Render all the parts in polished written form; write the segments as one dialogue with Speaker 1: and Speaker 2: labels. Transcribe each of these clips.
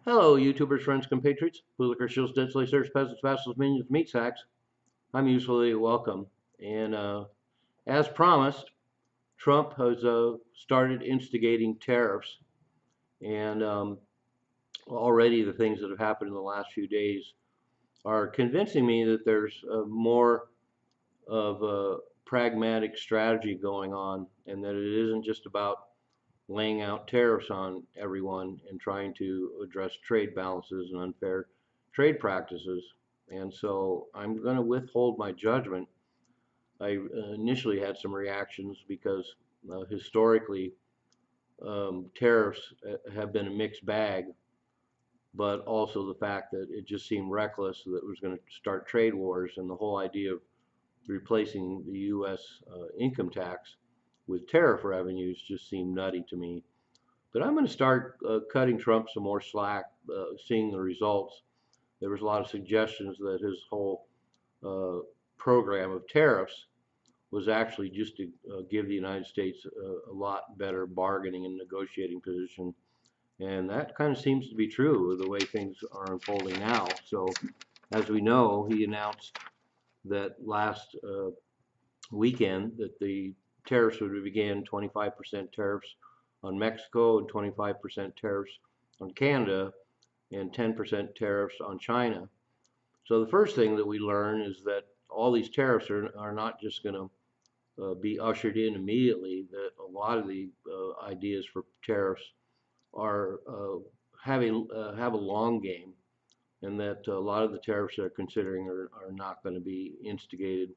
Speaker 1: Hello, YouTubers, friends, compatriots, bootlickers, shills, dead slayers, peasants, vassals, minions, meat sacks. I'm usually welcome. And as promised, Trump has started instigating tariffs. And already the things that have happened in the last few days are convincing me that there's more of a pragmatic strategy going on, and that it isn't just about laying out tariffs on everyone and trying to address trade balances and unfair trade practices. And so I'm going to withhold my judgment. I initially had some reactions because historically tariffs have been a mixed bag, but also the fact that it just seemed reckless that it was going to start trade wars, and the whole idea of replacing the U.S. Income tax with tariff revenues just seemed nutty to me. But I'm going to start cutting Trump some more slack, seeing the results. There was a lot of suggestions that his whole uh, program of tariffs was actually just to give the United States a lot better bargaining and negotiating position. And that kind of seems to be true with the way things are unfolding now. So, as we know, he announced that last weekend that the tariffs would begin 25% tariffs on Mexico and 25% tariffs on Canada and 10% tariffs on China. So the first thing that we learn is that all these tariffs are not just going to be ushered in immediately, that a lot of the ideas for tariffs are have a long game, and that a lot of the tariffs they're considering are not going to be instigated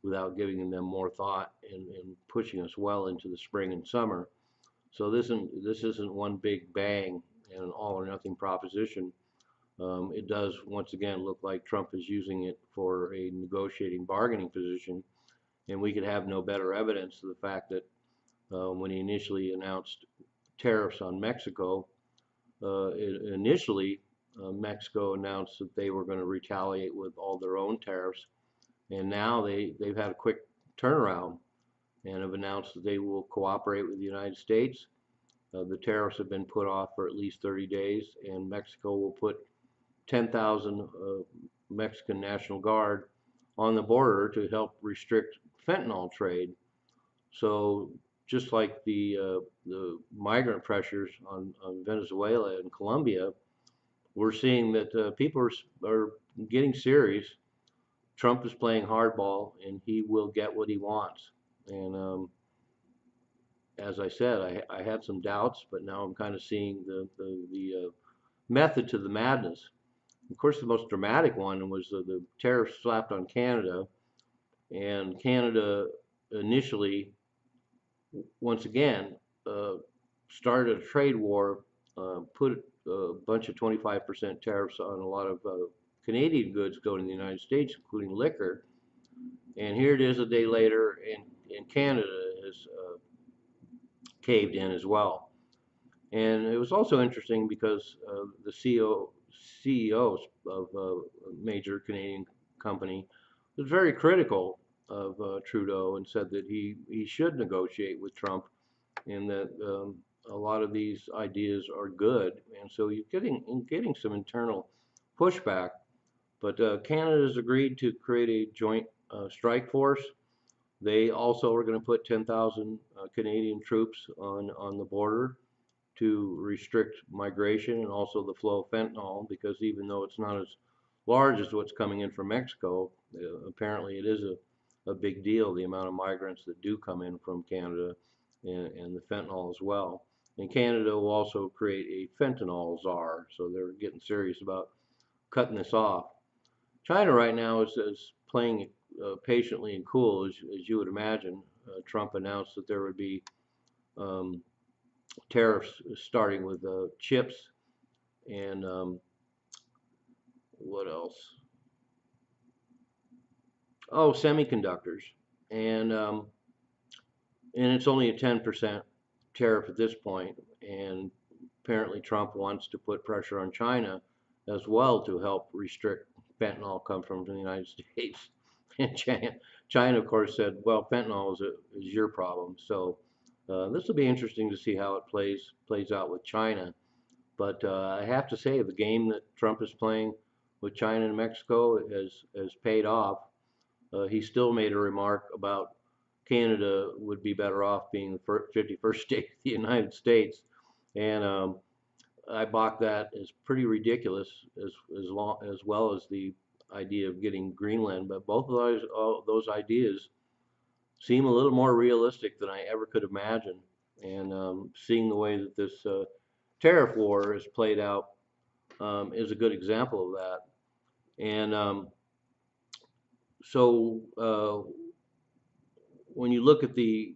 Speaker 1: without giving them more thought and pushing us well into the spring and summer. So this isn't one big bang and an all or nothing proposition. It does once again look like Trump is using it for a negotiating bargaining position, and we could have no better evidence of the fact that when he initially announced tariffs on Mexico, initially Mexico announced that they were going to retaliate with all their own tariffs, and now they've had a quick turnaround and have announced that they will cooperate with the United States. The tariffs have been put off for at least 30 days, and Mexico will put 10,000 Mexican National Guard on the border to help restrict fentanyl trade. So just like the migrant pressures on Venezuela and Colombia, we're seeing that people are getting serious. Trump is playing hardball, and he will get what he wants. And as I said, I had some doubts, but now I'm kind of seeing the method to the madness. Of course, the most dramatic one was the tariffs slapped on Canada, and Canada initially, once again, uh, started a trade war, put a bunch of 25% tariffs on a lot of Canadian goods going to the United States, including liquor. And here it is a day later, and Canada has caved in as well. And it was also interesting because the CEOs of a major Canadian company was very critical of Trudeau and said that he should negotiate with Trump, and that a lot of these ideas are good. And so you're getting some internal pushback. But Canada has agreed to create a joint strike force. They also are going to put 10,000 Canadian troops on the border to restrict migration and also the flow of fentanyl, because even though it's not as large as what's coming in from Mexico, apparently it is a big deal, the amount of migrants that do come in from Canada, and the fentanyl as well. And Canada will also create a fentanyl czar, so they're getting serious about cutting this off. China right now is playing patiently and cool, as you would imagine. Trump announced that there would be um, tariffs starting with chips and what else? Oh, semiconductors, and um, and it's only a 10% tariff at this point. And apparently, Trump wants to put pressure on China as well to help restrict fentanyl come from the United States. And China, of course, said, "Well, fentanyl is your problem." So this will be interesting to see how it plays out with China. But I have to say, the game that Trump is playing with China and Mexico has paid off. He still made a remark about Canada would be better off being the 51st state of the United States, and I balked that as pretty ridiculous, as well as the idea of getting Greenland. But both of those ideas seem a little more realistic than I ever could imagine. And seeing the way that this tariff war is played out is a good example of that. And so when you look at the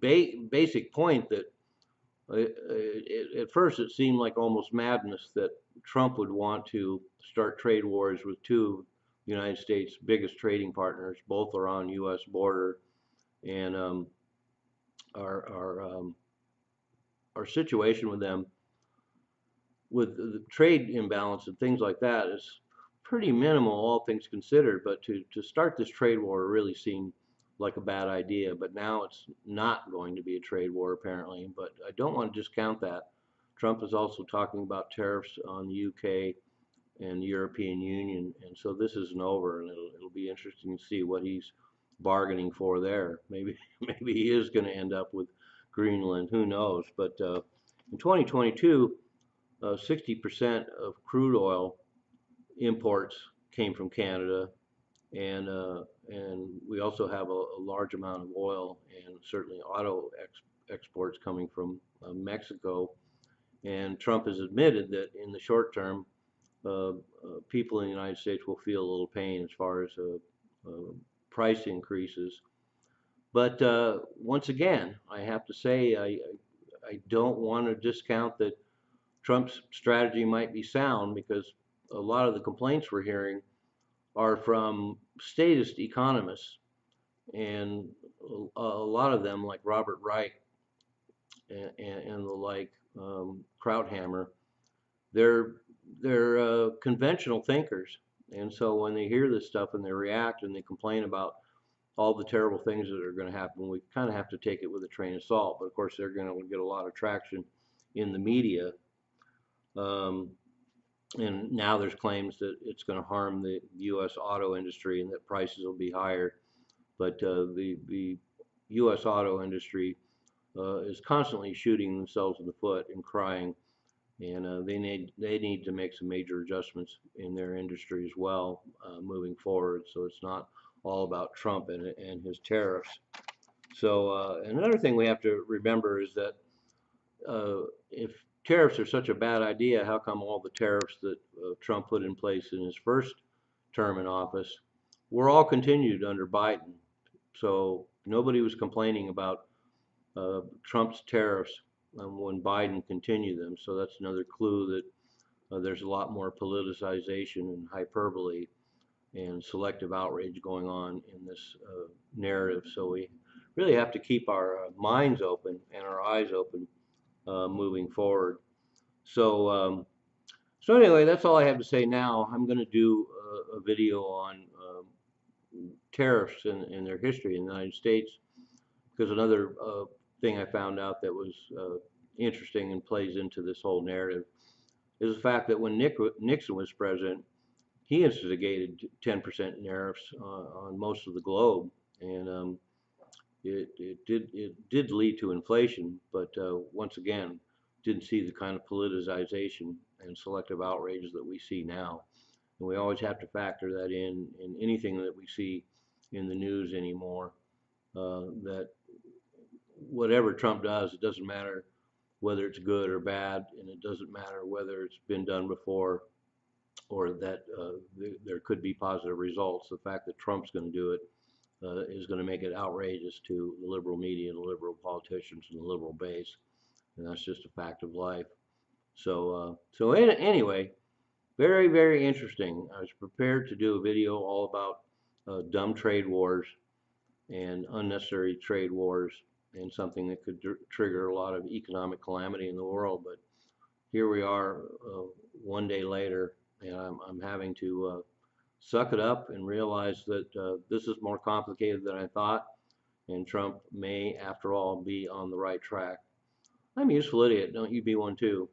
Speaker 1: basic point that at first it seemed like almost madness that Trump would want to start trade wars with two of the United States' biggest trading partners. Both are on U.S. border, and our situation with them, with the trade imbalance and things like that, is pretty minimal, all things considered. But to start this trade war really seemed like a bad idea. But now it's not going to be a trade war, apparently. But I don't want to discount that. Trump is also talking about tariffs on the UK and the European Union, and so this isn't over, and it'll be interesting to see what he's bargaining for there. Maybe maybe he is going to end up with Greenland. Who knows? But in 2022, 60% of crude oil imports came from Canada, and we also have a large amount of oil and certainly auto exports coming from Mexico. And Trump has admitted that in the short term, people in the United States will feel a little pain as far as price increases. But once again, I have to say I don't want to discount that Trump's strategy might be sound, because a lot of the complaints we're hearing are from statist economists, and a lot of them, like Robert Reich and the like, Krauthammer, they're conventional thinkers, and so when they hear this stuff and they react and they complain about all the terrible things that are going to happen, we kind of have to take it with a train of salt. But of course, they're going to get a lot of traction in the media, and now there's claims that it's going to harm the U.S. auto industry and that prices will be higher. But the U.S. auto industry is constantly shooting themselves in the foot and crying, and they need to make some major adjustments in their industry as well, moving forward. So it's not all about Trump and his tariffs. So another thing we have to remember is that if tariffs are such a bad idea, how come all the tariffs that Trump put in place in his first term in office were all continued under Biden? So nobody was complaining about Trump's tariffs when Biden continued them. So that's another clue that there's a lot more politicization and hyperbole and selective outrage going on in this narrative. So we really have to keep our minds open and our eyes open moving forward. So so anyway, that's all I have to say now. I'm going to do a video on tariffs and their history in the United States, because another thing I found out that was interesting and plays into this whole narrative is the fact that when Nixon was president, he instigated 10% tariffs on most of the globe, and it did lead to inflation, but once again, didn't see the kind of politicization and selective outrage that we see now. And we always have to factor that in anything that we see in the news anymore, that whatever Trump does, it doesn't matter whether it's good or bad, and it doesn't matter whether it's been done before or that there could be positive results. The fact that Trump's going to do it is going to make it outrageous to the liberal media and the liberal politicians and the liberal base, and that's just a fact of life. So anyway, very, very interesting. I was prepared to do a video all about dumb trade wars and unnecessary trade wars, and something that could trigger a lot of economic calamity in the world. But here we are, one day later, and I'm having to suck it up and realize that this is more complicated than I thought, and Trump may, after all, be on the right track. I'm a useful idiot. Don't you be one too.